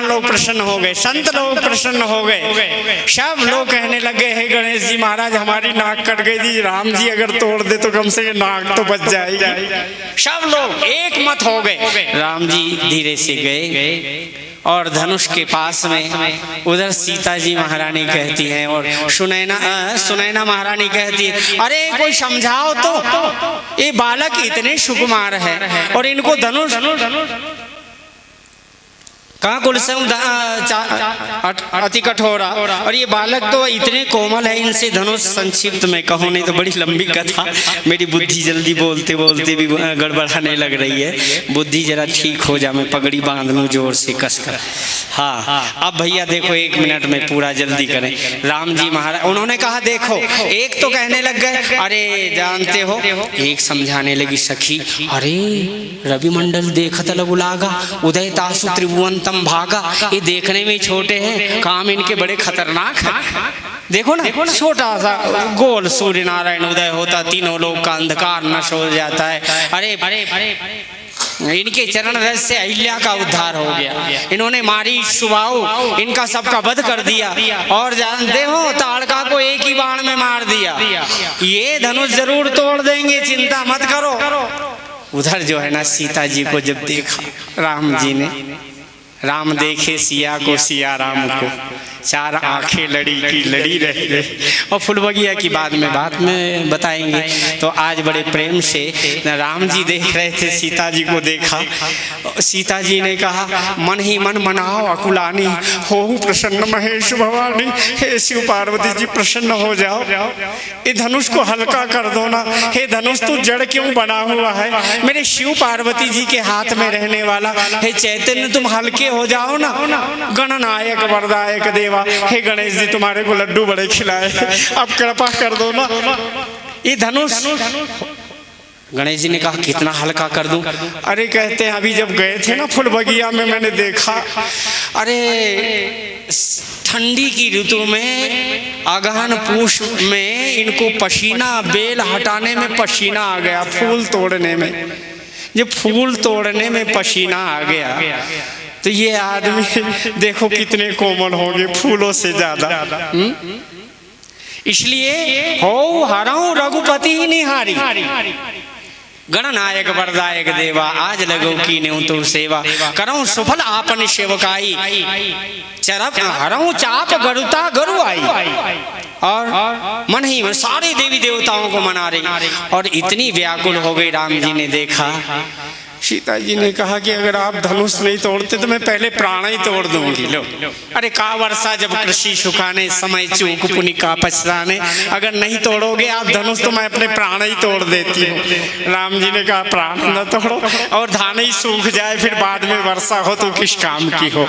लोग प्रसन्न हो गए, संत लोग प्रसन्न हो गए। सब लोग कहने लगे, हे गणेश जी महाराज हमारी नाक कट गई थी, राम जी अगर तोड़ दे तो कम से कम नाक तो बच जाएगी। सब लोग एक मत हो गए। राम जी धीरे से गए और धनुष के पास में उधर सीता जी महारानी कहती हैं और सुनैना महारानी कहती है, अरे कोई समझाओ तो, ये बालक इतने सुकुमार है और इनको धनुष कहाँ कुलसम अति कठोरा, और ये बालक तो इतने कोमल है, इनसे धनुष संक्षिप्त में कहूँ नहीं तो बड़ी लंबी कथा, मेरी बुद्धि जल्दी बोलते बोलते भी गड़बड़ाने लग रही है। बुद्धि जरा ठीक हो जा, मैं पगड़ी बांध लूँ जोर से कस कर। हाँ अब भैया देखो 1 मिनट में पूरा जल्दी करें। राम जी महाराज उन्होंने कहा देखो, एक तो कहने लग गए, अरे जानते हो, एक समझाने लगी सखी, अरे रवि मंडल देखत लगु लागा, उदय तासु त्रिभुवन भागा, ये देखने में छोटे हैं, काम इनके बड़े खतरनाक है। देखो ना छोटा सा गोल सूर्य नारायण उदय होता, तीनों लोग का अंधकार नष्ट हो जाता है। अरे इनके चरण रस से अहिल्या का उद्धार हो गया, इन्होंने मारी सुबाहु, इनका सबका वध कर दिया, और जानते हो ताड़का को एक ही बाण में मार दिया। ये धनुष जरूर तोड़ देंगे, चिंता मत करो। उधर जो है ना सीता जी को जब देखा राम जी ने, राम देखे सिया को सिया राम को, 4 आंखें लड़ी की लड़ी रह गई। और फुलबगिया की बात में बताएंगे। तो आज बड़े प्रेम से राम जी देख रहे थे, सीता जी को देखा, सीता जी ने कहा, मन ही मन मनाओ अकुलानी, हो प्रसन्न महेश भवानी। हे शिव पार्वती जी प्रसन्न हो जाओ, ये धनुष को हल्का कर दो ना। हे धनुष तू जड़ क्यों बना हुआ है, मेरे शिव पार्वती जी के हाथ में रहने वाला, हे चैतन्य तुम हल्के हो जाओ ना। गणनायक वरदायक देवा, हे गणेश जी तुम्हारे को लड्डू बड़े खिलाए, अब कृपा कर दो ना। ये धनुष, गणेश जी ने कहा कितना हल्का कर दूं। अरे कहते हैं अभी जब गए थे ना फुलबगिया में, मैंने देखा, अरे ठंडी की ऋतु में अगहन पूष में इनको पसीना, बेल हटाने में पसीना आ गया, फूल तोड़ने में जब फूल तोड़ने में पसीना आ गया, तो ये आदमी देखो कितने कोमल होंगे फूलों से ज्यादा। इसलिए हो हरऊ रघुपति ही निहारी, गणनायक वरदायक देवा, आज लगो की न्यू तो सेवा, करऊं सुफल आपन सेवकाई, चरप हरऊं चाप गरुता गरु आई। और मन ही मन सारे देवी देवताओं को मना रही, और इतनी व्याकुल हो गई। राम जी ने देखा, सीता जी ने कहा कि अगर आप धनुष नहीं तोड़ते तो मैं पहले प्राण ही तोड़ दूंगी। लो अरे का वर्षा जब कृषि सुखाने, समय चूक पुनि का पछताने, अगर नहीं तोड़ोगे आप धनुष तो मैं अपने प्राण ही तोड़ देती हूँ। राम जी ने कहा प्राण न तोड़ो, और धान ही सूख जाए फिर बाद में वर्षा हो तो किस काम की हो।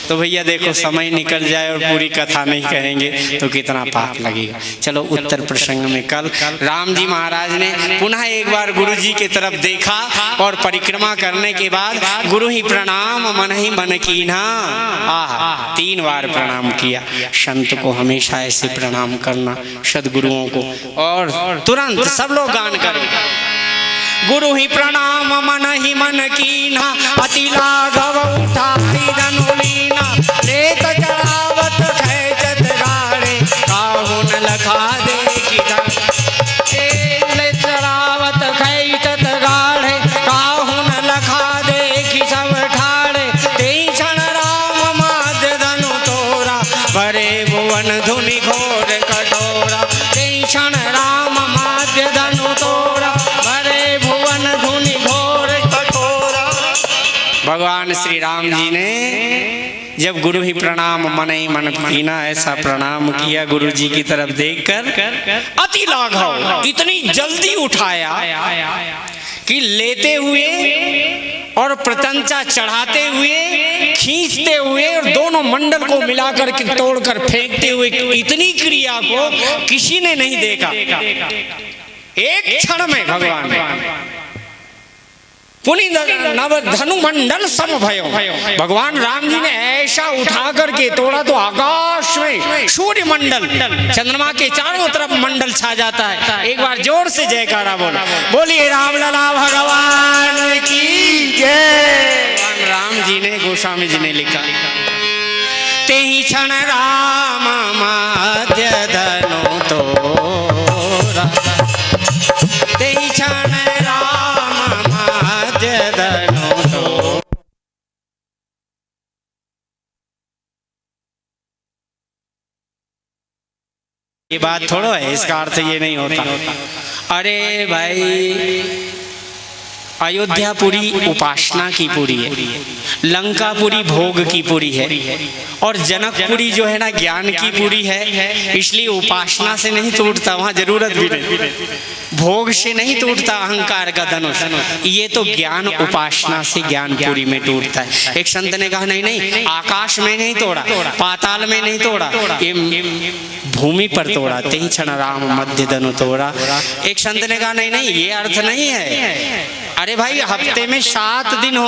तो भैया देखो समय निकल जाए और पूरी कथा नहीं कहेंगे तो कितना पाप लगेगा। चलो उत्तर प्रसंग में कल राम जी महाराज ने पुनः एक बार गुरु जी की तरफ देखा, और परिक्रमा करने के बाद गुरु ही प्रणाम मन ही मन कीन्हा, 3 बार प्रणाम किया। संत को हमेशा ऐसे प्रणाम करना, सदगुरुओं को, और तुरंत सब लोग गान करें, गुरु ही प्रणाम मन ही मन कीन्हा, अति लाघव उठाई धनुलीना, लेत चढ़ावत खैचत गाड़े, काहू न लखा दे किधर, चढ़ावत खैचत गाड़े, काहू न लखा दे कि सब ठाड़े, तेई क्षण राम माध्य धनु तोरा, भरे भुवन धुनि घोर कठोरा, तेई क्षण राम माध्य धनु तोरा, भरे भुवन धुनि घोर कठोरा। भगवान श्री राम जी ने जब गुरु ही प्रणाम मन ही मन कीना ऐसा प्रणाम किया, गुरु जी की तरफ देखकर अति लाघव, इतनी जल्दी उठाया कि लेते हुए और प्रतंचा चढ़ाते हुए, खींचते हुए, और दोनों मंडल को मिलाकर के तोड़कर फेंकते हुए, इतनी क्रिया को किसी ने नहीं देखा। एक क्षण में भगवान पुनि नव धनु मंडल सम भयो, भगवान राम जी ने ऐसा उठा करके तोड़ा तो आकाश में सूर्य मंडल, चंद्रमा के चारों तरफ मंडल छा जाता है। एक बार जोर से जयकारा बोलो, बोलिए रामलला भगवान की जय। राम जी ने, गोस्वामी जी ने लिखा, ते ही क्षण राम मध्य धनु तोरा, ते ही क्षण राम मध्य धनु तोरा। ये बात थोड़ा है, इसका अर्थ ये नहीं होता। अरे भाई अयोध्यापुरी उपासना की पुरी है, लंकापुरी भोग की पुरी है, और जनकपुरी जो है ना ज्ञान की पुरी है। इसलिए उपासना से नहीं टूटता, वहां जरूरत भी नहीं, भोग से नहीं टूटता अहंकार का धनुष, ये तो ज्ञान उपासना से ज्ञानपुरी में टूटता है। एक संत ने कहा नहीं नहीं, आकाश में नहीं तोड़ा, पाताल में नहीं तोड़ा, ये भूमि पर तोड़ा, ते ही क्षण राम मध्य धनु तोड़ा। एक संत ने कहा नहीं नहीं, ये अर्थ नहीं है। अरे भाई हफ्ते में 7 दिन हो